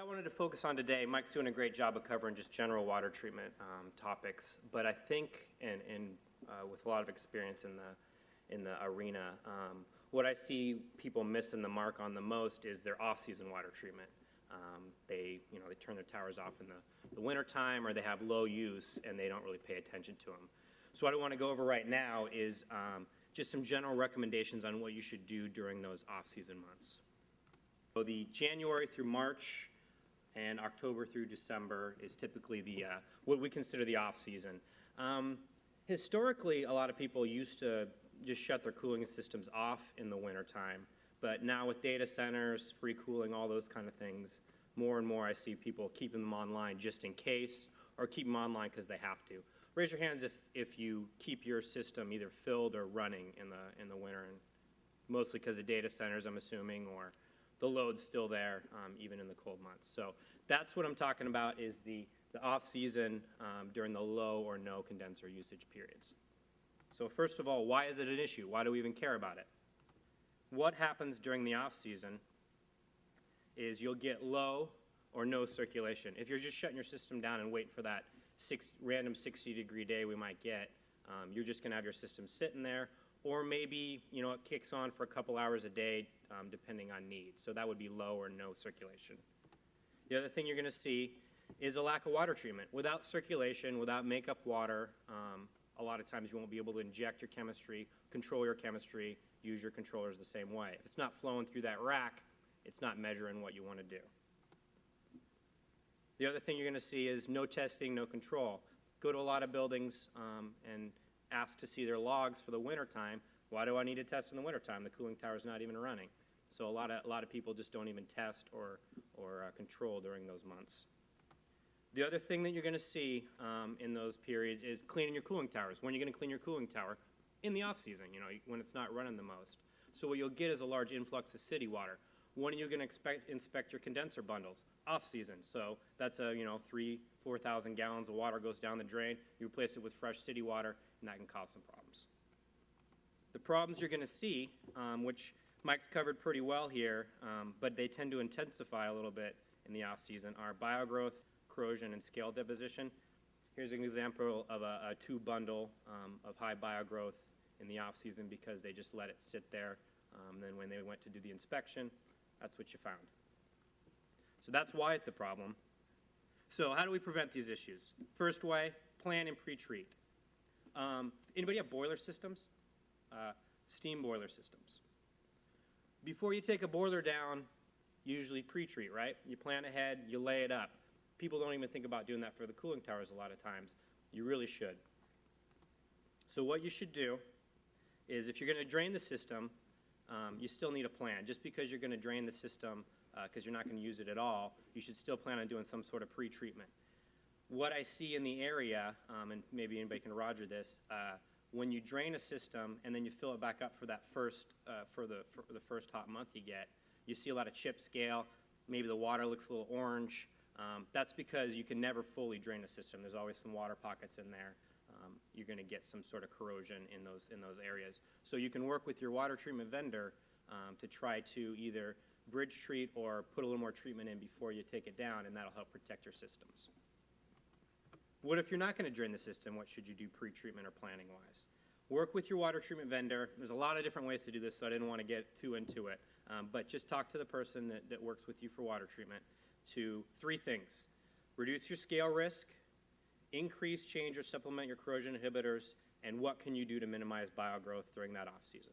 what I wanted to focus on today, Mike's doing a great job of covering just general water treatment topics, but I think, and with a lot of experience in the arena, what I see people missing the mark on the most is their off-season water treatment. They turn their towers off in the wintertime, or they have low use and they don't really pay attention to them. So what I want to go over right now is just some general recommendations on what you should do during those off-season months. So the January through March and October through December is typically the what we consider the off-season. Historically, a lot of people used to just shut their cooling systems off in the wintertime, but now with data centers, free cooling, all those kind of things, more and more I see people keeping them online just in case, or keep them online because they have to. Raise your hands if you keep your system either filled or running in the winter, and mostly because of data centers, I'm assuming, or the load's still there even in the cold months. So that's what I'm talking about, is the off-season during the low or no condenser usage periods. So first of all, why is it an issue? Why do we even care about it? What happens during the off-season is you'll get low or no circulation. If you're just shutting your system down and waiting for that random 60-degree day we might get, you're just going to have your system sitting there, or maybe it kicks on for a couple hours a day depending on need. So that would be low or no circulation. The other thing you're going to see is a lack of water treatment. Without circulation, without makeup water, a lot of times you won't be able to inject your chemistry, control your chemistry, use your controllers the same way. If it's not flowing through that rack, it's not measuring what you want to do. The other thing you're going to see is no testing, no control. Go to a lot of buildings and ask to see their logs for the wintertime. Why do I need to test in the wintertime? The cooling tower's not even running. So a lot of people just don't even test or control during those months. The other thing that you're going to see in those periods is cleaning your cooling towers. When are you going to clean your cooling tower? In the off-season, when it's not running the most. So what you'll get is a large influx of city water. When are you going to inspect your condenser bundles? Off-season. So that's 3,000-4,000 gallons of water goes down the drain. You replace it with fresh city water, and that can cause some problems. The problems you're going to see, which Mike's covered pretty well here, but they tend to intensify a little bit in the off-season, are biogrowth, corrosion, and scale deposition. Here's an example of a tube bundle of high biogrowth in the off-season because they just let it sit there. Then when they went to do the inspection, that's what you found. So that's why it's a problem. So how do we prevent these issues? First way, plan and pre-treat. Anybody have boiler systems? Steam boiler systems. Before you take a boiler down, usually pre-treat, right? You plan ahead, you lay it up. People don't even think about doing that for the cooling towers a lot of times. You really should. So what you should do is, if you're going to drain the system, you still need a plan. Just because you're going to drain the system because you're not going to use it at all, you should still plan on doing some sort of pre-treatment. What I see in the area, and maybe anybody can roger this, when you drain a system and then you fill it back up for that first for the first hot month you get, you see a lot of chip scale. Maybe the water looks a little orange. That's because you can never fully drain a system. There's always some water pockets in there. You're going to get some sort of corrosion in those areas. So you can work with your water treatment vendor to try to either bridge treat or put a little more treatment in before you take it down, and that'll help protect your systems. What if you're not going to drain the system? What should you do pre-treatment or planning-wise? Work with your water treatment vendor. There's a lot of different ways to do this, so I didn't want to get too into it. But just talk to the person that works with you for water treatment to 3 things. Reduce your scale risk, increase, change, or supplement your corrosion inhibitors, and what can you do to minimize biogrowth during that off-season.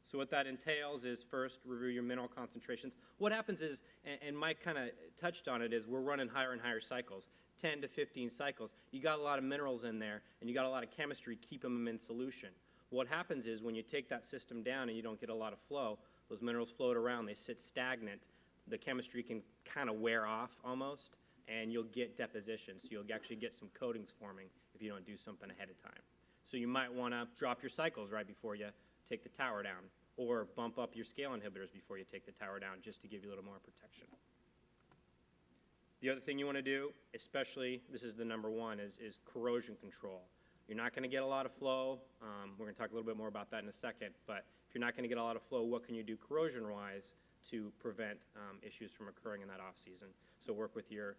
So what that entails is, first, review your mineral concentrations. What happens is, and Mike kind of touched on it, is we're running higher and higher cycles, 10 to 15 cycles. You got a lot of minerals in there, and you got a lot of chemistry keeping them in solution. What happens is, when you take that system down and you don't get a lot of flow, those minerals float around, they sit stagnant. The chemistry can kind of wear off almost, and you'll get deposition. So you'll actually get some coatings forming if you don't do something ahead of time. So you might want to drop your cycles right before you take the tower down, or bump up your scale inhibitors before you take the tower down, just to give you a little more protection. The other thing you want to do, especially, this is the number one, is corrosion control. You're not going to get a lot of flow. We're going to talk a little bit more about that in a second, but if you're not going to get a lot of flow, what can you do corrosion-wise to prevent issues from occurring in that off-season. So work with your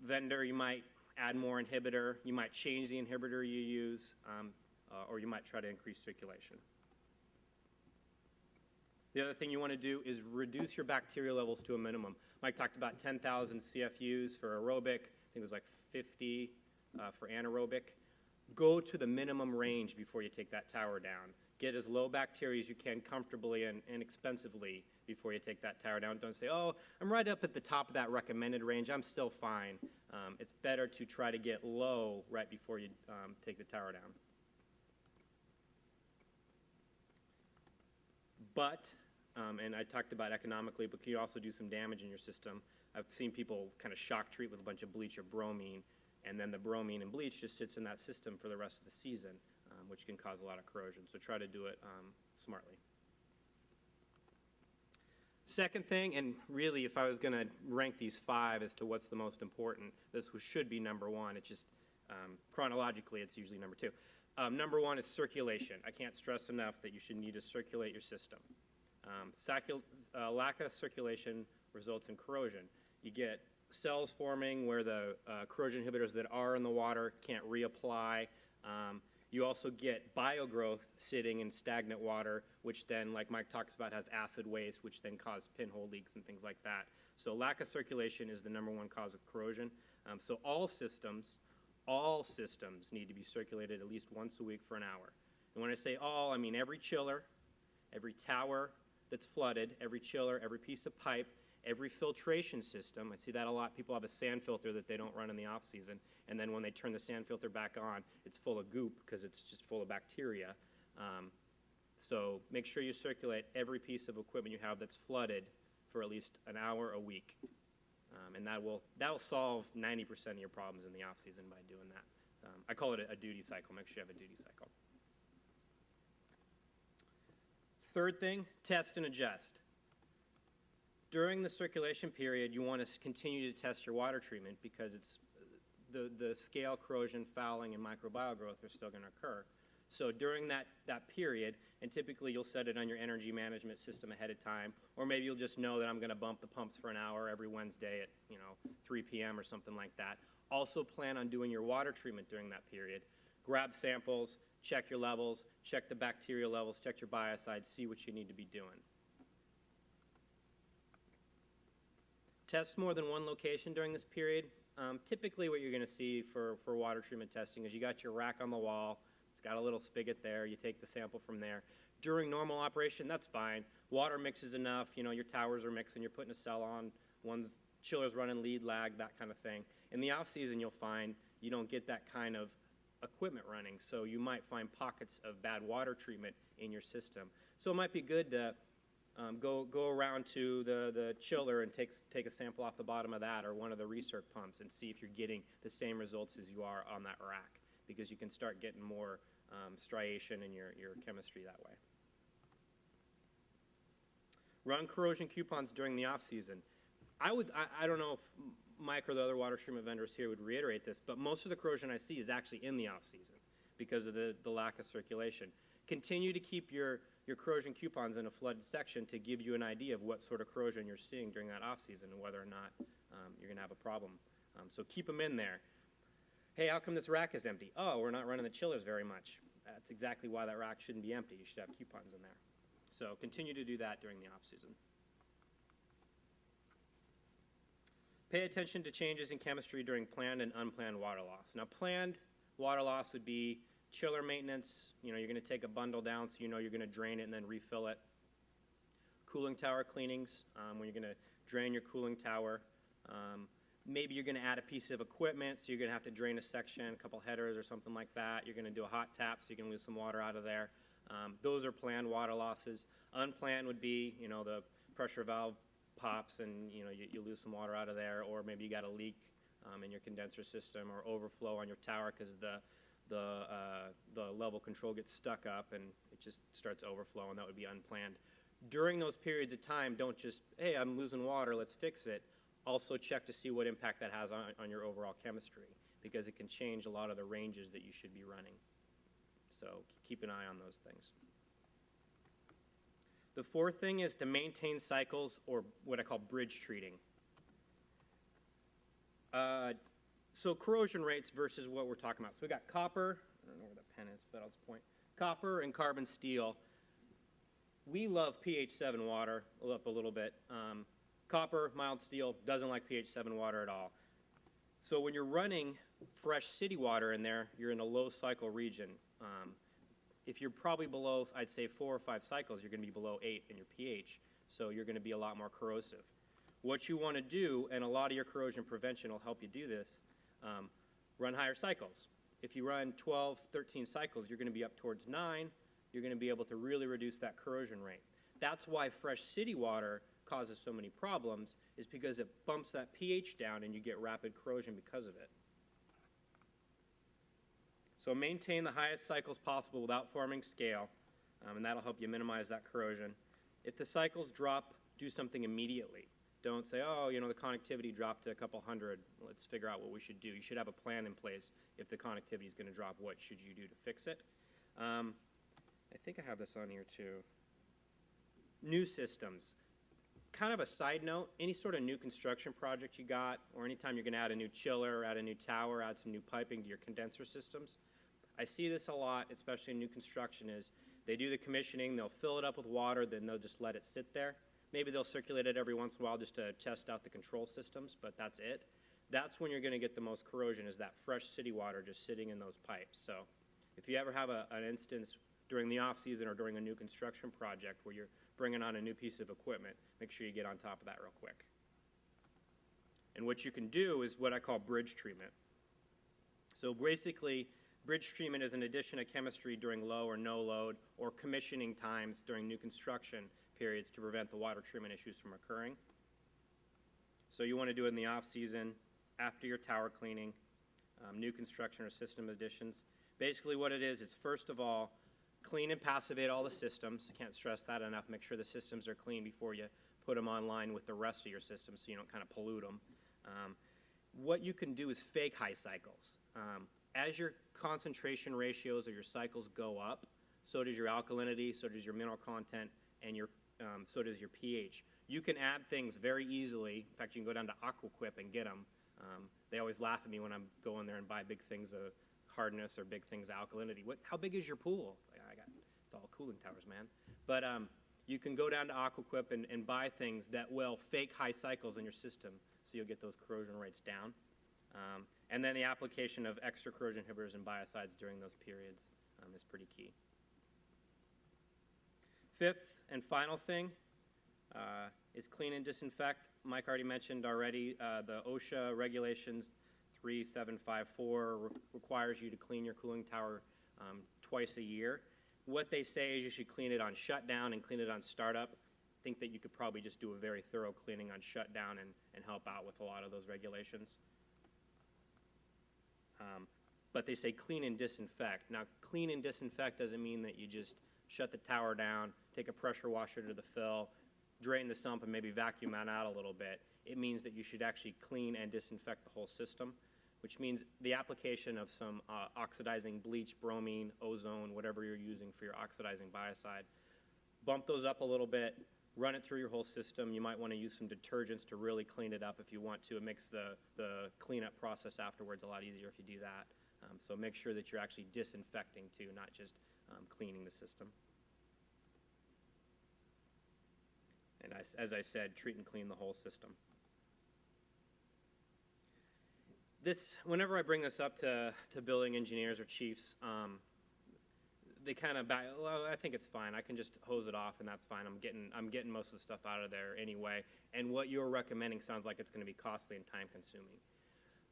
vendor. You might add more inhibitor. You might change the inhibitor you use, or you might try to increase circulation. The other thing you want to do is reduce your bacteria levels to a minimum. Mike talked about 10,000 CFUs for aerobic. I think it was like 50 for anaerobic. Go to the minimum range before you take that tower down. Get as low bacteria as you can comfortably and inexpensively before you take that tower down. Don't say, oh, I'm right up at the top of that recommended range. I'm still fine. It's better to try to get low right before you take the tower down. But, and I talked about economically, but can you also do some damage in your system? I've seen people kind of shock treat with a bunch of bleach or bromine, and then the bromine and bleach just sits in that system for the rest of the season, which can cause a lot of corrosion. So try to do it smartly. Second thing, and really if I was going to rank these 5 as to what's the most important, this should be number 1. It's just chronologically it's usually number 2. Number 1 is circulation. I can't stress enough that you should need to circulate your system. Lack of circulation results in corrosion. You get cells forming where the corrosion inhibitors that are in the water can't reapply. You also get biogrowth sitting in stagnant water, which then, like Mike talks about, has acid waste, which then cause pinhole leaks and things like that. So lack of circulation is the number 1 cause of corrosion. So all systems need to be circulated at least once a week for an hour. And when I say all, I mean every chiller, every tower that's flooded, every chiller, every piece of pipe, every filtration system. I see that a lot. People have a sand filter that they don't run in the off season, and then when they turn the sand filter back on, it's full of goop because it's just full of bacteria. So make sure you circulate every piece of equipment you have that's flooded for at least an hour a week. And that'll solve 90% of your problems in the off season by doing that. I call it a duty cycle. Make sure you have a duty cycle. Third thing, test and adjust. During the circulation period, you want to continue to test your water treatment because it's the scale corrosion, fouling, and microbial growth are still going to occur. So during that period, and typically you'll set it on your energy management system ahead of time, or maybe you'll just know that I'm going to bump the pumps for an hour every Wednesday at 3 p.m. or something like that. Also plan on doing your water treatment during that period. Grab samples, check your levels, check the bacterial levels, check your biocides, see what you need to be doing. Test more than one location during this period. Typically what you're going to see for water treatment testing is you got your rack on the wall. It's got a little spigot there. You take the sample from there. During normal operation, that's fine. Water mixes enough. Your towers are mixing. You're putting a cell on. One's chiller's running lead lag, that kind of thing. In the off season, you'll find you don't get that kind of equipment running. So you might find pockets of bad water treatment in your system. So it might be good to go around to the chiller and take a sample off the bottom of that or one of the recirc pumps and see if you're getting the same results as you are on that rack, because you can start getting more striation in your chemistry that way. Run corrosion coupons during the off season. I don't know if Mike or the other water treatment vendors here would reiterate this, but most of the corrosion I see is actually in the off season because of the lack of circulation. Continue to keep your corrosion coupons in a flooded section to give you an idea of what sort of corrosion you're seeing during that off season and whether or not you're going to have a problem. So keep them in there. Hey, how come this rack is empty? Oh, we're not running the chillers very much. That's exactly why that rack shouldn't be empty. You should have coupons in there. So continue to do that during the off season. Pay attention to changes in chemistry during planned and unplanned water loss. Now, planned water loss would be chiller maintenance. You're going to take a bundle down so you're going to drain it and then refill it. Cooling tower cleanings, when you're going to drain your cooling tower. Maybe you're going to add a piece of equipment, so you're going to have to drain a section, a couple headers or something like that. You're going to do a hot tap, so you can lose some water out of there. Those are planned water losses. Unplanned would be, the pressure valve pops and, you lose some water out of there, or maybe you got a leak in your condenser system or overflow on your tower because the level control gets stuck up and it just starts to overflow, and that would be unplanned. During those periods of time, don't just, hey, I'm losing water, let's fix it. Also check to see what impact that has on your overall chemistry, because it can change a lot of the ranges that you should be running. So keep an eye on those things. The fourth thing is to maintain cycles, or what I call bridge treating. So corrosion rates versus what we're talking about. So we got copper, I don't know where the pen is, but I'll just point. Copper and carbon steel. We love pH 7 water, up a little bit. Copper, mild steel, doesn't like pH 7 water at all. So when you're running fresh city water in there, you're in a low cycle region. If you're probably below, I'd say 4 or 5 cycles, you're going to be below 8 in your pH. So you're going to be a lot more corrosive. What you want to do, and a lot of your corrosion prevention will help you do this, run higher cycles. If you run 12, 13 cycles, you're going to be up towards 9. You're going to be able to really reduce that corrosion rate. That's why fresh city water causes so many problems, is because it bumps that pH down and you get rapid corrosion because of it. So maintain the highest cycles possible without forming scale, and that'll help you minimize that corrosion. If the cycles drop, do something immediately. Don't say, oh, you know, the connectivity dropped to a couple hundred. Let's figure out what we should do. You should have a plan in place. If the connectivity is going to drop, what should you do to fix it? I think I have this on here too. New systems. Kind of a side note, any sort of new construction project you got, or anytime you're going to add a new chiller, add a new tower, add some new piping to your condenser systems, I see this a lot, especially in new construction, is they do the commissioning, they'll fill it up with water, then they'll just let it sit there. Maybe they'll circulate it every once in a while just to test out the control systems, but that's it. That's when you're going to get the most corrosion, is that fresh city water just sitting in those pipes. So if you ever have an instance during the off season or during a new construction project where you're bringing on a new piece of equipment, make sure you get on top of that real quick. And what you can do is what I call bridge treatment. So basically, bridge treatment is an addition of chemistry during low or no load or commissioning times during new construction periods to prevent the water treatment issues from occurring. So you want to do it in the off season, after your tower cleaning, new construction or system additions. Basically what it is first of all, clean and passivate all the systems. I can't stress that enough. Make sure the systems are clean before you put them online with the rest of your systems so you don't kind of pollute them. What you can do is fake high cycles. As your concentration ratios of your cycles go up, so does your alkalinity, so does your mineral content, and so does your pH. You can add things very easily. In fact, you can go down to Aquaquip and get them. They always laugh at me when I'm going there and buy big things of hardness or big things of alkalinity. How big is your pool? It's like, it's all cooling towers, man. But you can go down to Aquaquip and buy things that will fake high cycles in your system so you'll get those corrosion rates down. And then the application of extra corrosion inhibitors and biocides during those periods is pretty key. Fifth and final thing is clean and disinfect. Mike already mentioned already the OSHA regulations 3754 requires you to clean your cooling tower twice a year. What they say is you should clean it on shutdown and clean it on startup. I think that you could probably just do a very thorough cleaning on shutdown and help out with a lot of those regulations. But they say clean and disinfect. Now, clean and disinfect doesn't mean that you just shut the tower down, take a pressure washer to the fill, drain the sump, and maybe vacuum that out a little bit. It means that you should actually clean and disinfect the whole system, which means the application of some oxidizing bleach, bromine, ozone, whatever you're using for your oxidizing biocide. Bump those up a little bit, run it through your whole system. You might want to use some detergents to really clean it up if you want to. It makes the cleanup process afterwards a lot easier if you do that. So make sure that you're actually disinfecting too, not just cleaning the system. And as I said, treat and clean the whole system. Whenever I bring this up to building engineers or chiefs, they kind of well, I think it's fine. I can just hose it off and that's fine. I'm getting most of the stuff out of there anyway. And what you're recommending sounds like it's going to be costly and time consuming.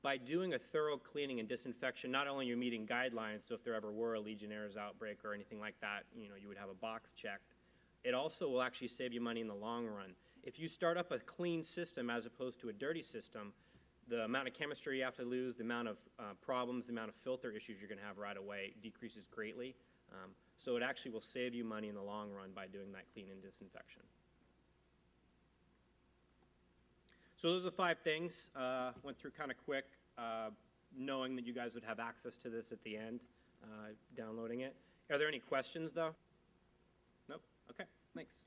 By doing a thorough cleaning and disinfection, not only you're meeting guidelines, so if there ever were a Legionnaire's outbreak or anything like that, you would have a box checked. It also will actually save you money in the long run. If you start up a clean system as opposed to a dirty system, the amount of chemistry you have to lose, the amount of problems, the amount of filter issues you're going to have right away decreases greatly. So it actually will save you money in the long run by doing that clean and disinfection. So those are the 5 things. Went through kind of quick, knowing that you guys would have access to this at the end, downloading it. Are there any questions, though? Nope? Okay, thanks.